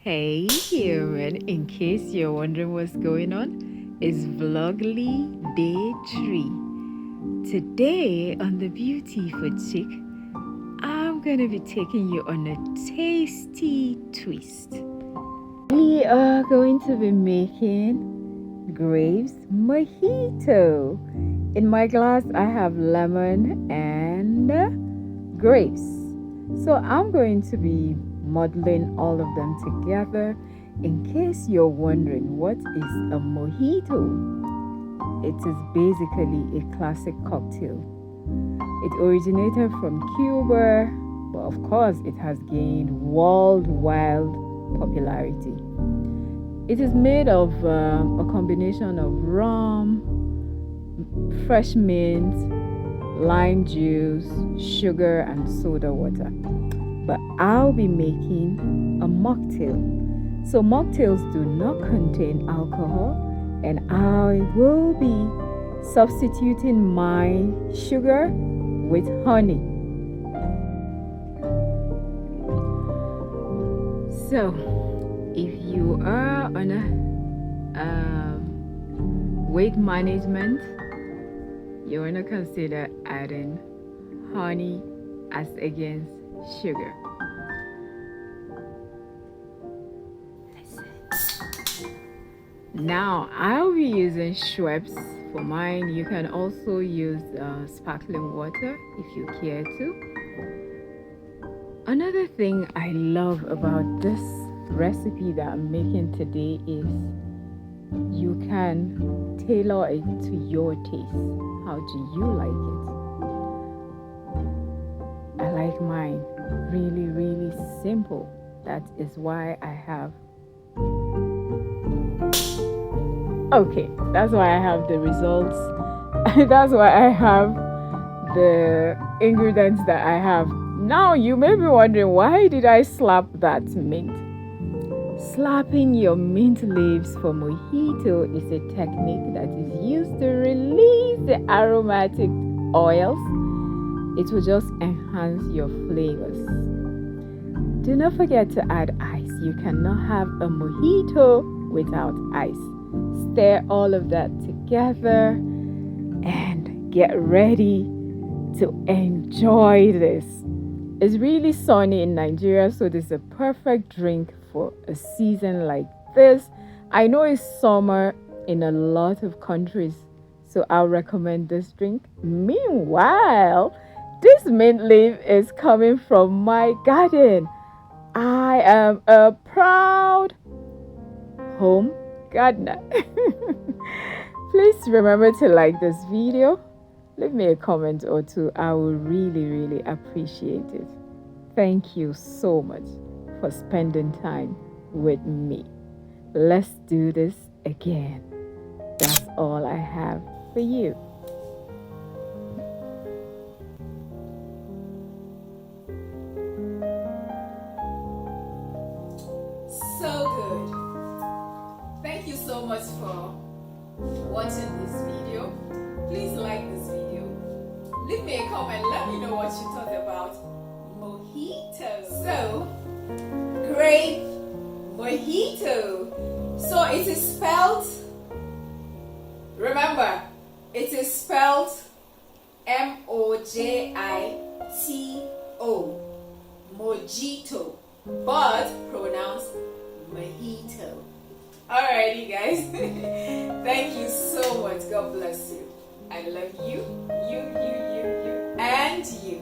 Hey human, in case you're wondering what's going on, it's Vlogly Day 3. Today on the Beautiful Chick, I'm gonna be taking you on a tasty twist. We are going to be making grapes mojito. In my glass I have lemon and grapes. So I'm going to be modeling all of them together. In case you're wondering what is a mojito, it is basically a classic cocktail. It originated from Cuba, but of course it has gained worldwide popularity. It is made of a combination of rum, fresh mint, lime juice, sugar, and soda water. But I'll be making a mocktail. So mocktails do not contain alcohol, and I will be substituting my sugar with honey. So if you are on a weight management, you want to consider adding honey as against sugar. Now I'll be using Schweppes for mine. You can also use sparkling water if you care to. Another thing I love about this recipe that I'm making today is you can tailor it to your taste. How do you like it? I like mine really simple. That is why I have that's why I have the results. That's why I have the ingredients that I have. Now you may be wondering, why did I slap that mint? Slapping your mint leaves for mojito is a technique that is used to release the aromatic oils. It will just enhance your flavors. Do not forget to add ice. You cannot have a mojito without ice. Stir all of that together and get ready to enjoy this. It's really sunny in Nigeria, so this is a perfect drink for a season like this. I know it's summer in a lot of countries, so I'll recommend this drink. Meanwhile, this mint leaf is coming from my garden. I am a proud home gardener. Please remember to like this video. Leave me a comment or two. I will really appreciate it. Thank you so much for spending time with me. Let's do this again. That's all I have for you. So good. Thank you so much for watching this video. Please like this video. Leave me a comment. Let me know what you thought about mojito. So, grape mojito. So it is spelled, remember, it is spelled Mojito, mojito, but pronounced mojito. Alrighty guys, thank you so much. God bless you. I love you, and you.